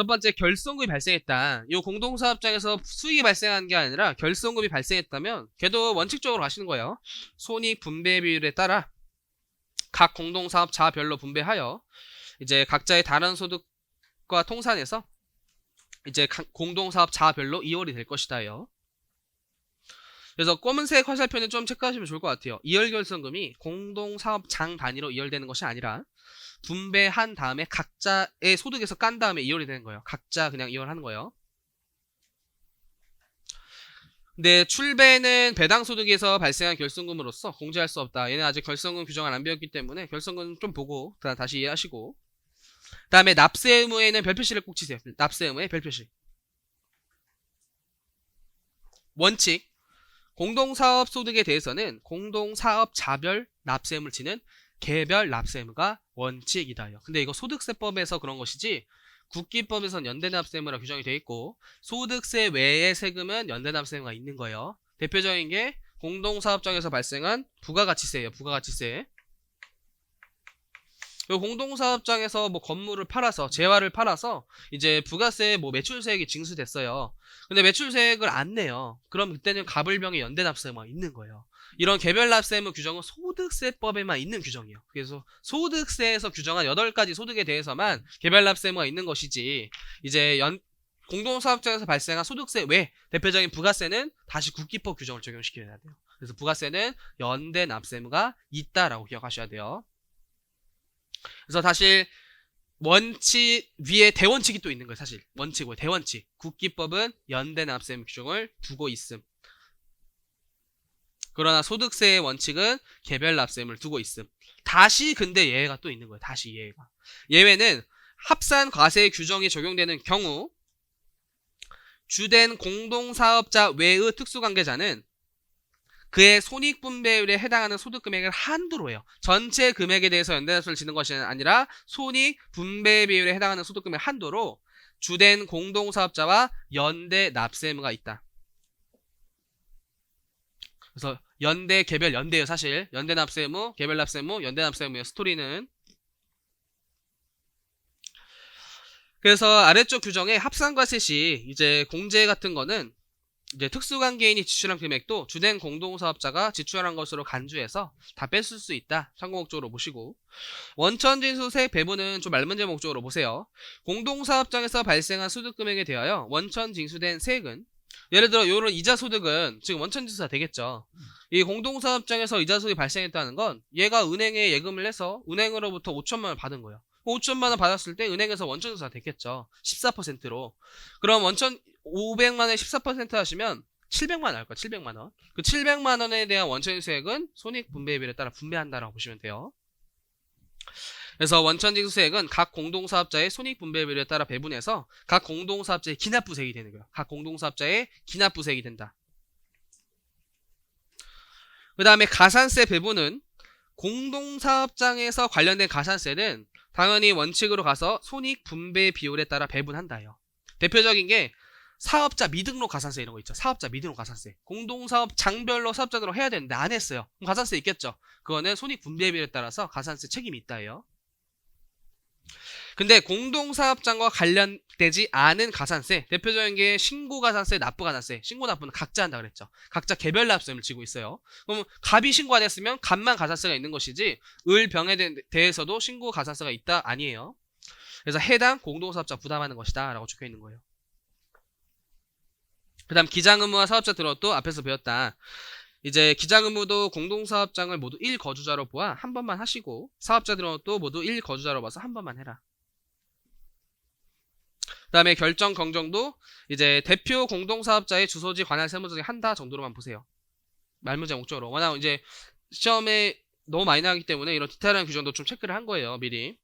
첫 번째, 결손금이 발생했다. 이 공동사업장에서 수익이 발생한 게 아니라 결손금이 발생했다면 걔도 원칙적으로 가시는 거예요. 손익 분배 비율에 따라 각 공동사업자별로 분배하여 이제 각자의 다른 소득과 통산해서 이제 공동사업자별로 이월이 될 것이다요. 그래서 검은색 화살표는 좀 체크하시면 좋을 것 같아요. 이월결손금이 공동사업장 단위로 이월되는 것이 아니라 분배한 다음에 각자의 소득에서 깐 다음에 이월이 되는 거예요. 각자 그냥 이월하는 거예요. 근데 출배는 배당소득에서 발생한 결손금으로서 공제할 수 없다. 얘는 아직 결손금 규정을 안 배웠기 때문에 결손금 좀 보고 다시 이해하시고, 그 다음에 납세 의무에는 별표시를 꼭 치세요. 납세 의무에 별표시. 원칙, 공동사업 소득에 대해서는 공동사업자별 납세 의무를 치는 개별 납세 의무가 원칙이다요. 근데 이거 소득세법에서 그런 것이지 국기법에선 연대납세 의무라 규정이 되어 있고, 소득세 외의 세금은 연대납세 의무가 있는 거예요. 대표적인 게 공동사업장에서 발생한 부가가치세예요. 부가가치세. 공동사업장에서 뭐 건물을 팔아서, 재화를 팔아서 이제 부가세 뭐 매출세액이 징수됐어요. 근데 매출세액을 안 내요. 그럼 그때는 가불병의 연대납세 의무가 있는 거예요. 이런 개별납세 의무 규정은 소득세법에만 있는 규정이에요. 그래서 소득세에서 규정한 8가지 소득에 대해서만 개별납세 의무가 있는 것이지, 이제 공동사업장에서 발생한 소득세 외 대표적인 부가세는 다시 국기법 규정을 적용시켜야 돼요. 그래서 부가세는 연대납세 의무가 있다라고 기억하셔야 돼요. 그래서 사실 원칙 위에 대원칙이 또 있는 거예요. 사실 원칙 외 대원칙. 국기법은 연대납세 의무 규정을 두고 있음. 그러나 소득세의 원칙은 개별납세 의무를 두고 있음. 다시 근데 예외가 또 있는 거예요. 다시 예외가. 예외는 합산 과세 규정이 적용되는 경우 주된 공동사업자 외의 특수관계자는 그의 손익분배율에 해당하는 소득금액을 한도로 해요. 전체 금액에 대해서 연대납세를 지는 것이 아니라 손익분배비율에 해당하는 소득금액 한도로 주된 공동사업자와 연대납세 의무가 있다. 그래서 연대, 개별, 연대예요. 사실 연대납세 의무, 개별납세 의무, 연대납세 의무예요. 스토리는. 그래서 아래쪽 규정에 합산과세 시 이제 공제 같은 거는 이제 특수관계인이 지출한 금액도 주된 공동사업자가 지출한 것으로 간주해서 다 뺐을 수 있다. 참고 목적으로 보시고, 원천징수세 배분은 좀 말문제 목적으로 보세요. 공동사업장에서 발생한 소득금액에 대하여 원천징수된 세액은, 예를 들어 이런 이자소득은 지금 원천징수가 되겠죠. 이 공동사업장에서 이자소득이 발생했다는 건 얘가 은행에 예금을 해서 은행으로부터 5천만 원 받은 거예요. 5천만 원 받았을 때 은행에서 원천징수가 됐겠죠. 14%로. 그럼 500만 원에 14% 하시면 700만 원 나올 거예요. 700만 원. 그 700만 원에 대한 원천징수액은 손익분배비율에 따라 분배한다라고 보시면 돼요. 그래서 원천징수액은 각 공동사업자의 손익분배비율에 따라 배분해서 각 공동사업자의 기납부세액이 되는 거예요. 각 공동사업자의 기납부세액이 된다. 그 다음에 가산세 배분은 공동사업장에서 관련된 가산세는 당연히 원칙으로 가서 손익분배 비율에 따라 배분한다요. 대표적인 게 사업자 미등록 가산세 이런 거 있죠. 사업자 미등록 가산세. 공동사업 장별로 사업자 등록 해야 되는데 안 했어요. 그럼 가산세 있겠죠. 그거는 손익분배 비율에 따라서 가산세 책임이 있다예요. 근데 공동사업장과 관련되지 않은 가산세, 대표적인 게 신고가산세, 납부가산세. 신고 납부는 각자 한다 그랬죠. 각자 개별 납세를 지고 있어요. 그럼 갑이 신고 안 했으면 갑만 가산세가 있는 것이지 을, 병에 대해서도 신고 가산세가 있다 아니에요. 그래서 해당 공동사업자 부담하는 것이다 라고 적혀 있는 거예요. 그 다음 기장의무와 사업자 등록도 앞에서 배웠다. 이제 기장의무도 공동사업장을 모두 1거주자로 보아 한 번만 하시고, 사업자 등록도 모두 1거주자로 봐서 한 번만 해라. 그 다음에 결정 경정도 이제 대표 공동사업자의 주소지 관할 세무조사 한다 정도로만 보세요. 말문제 목적으로. 워낙 이제 시험에 너무 많이 나기 때문에 이런 디테일한 규정도 좀 체크를 한 거예요. 미리.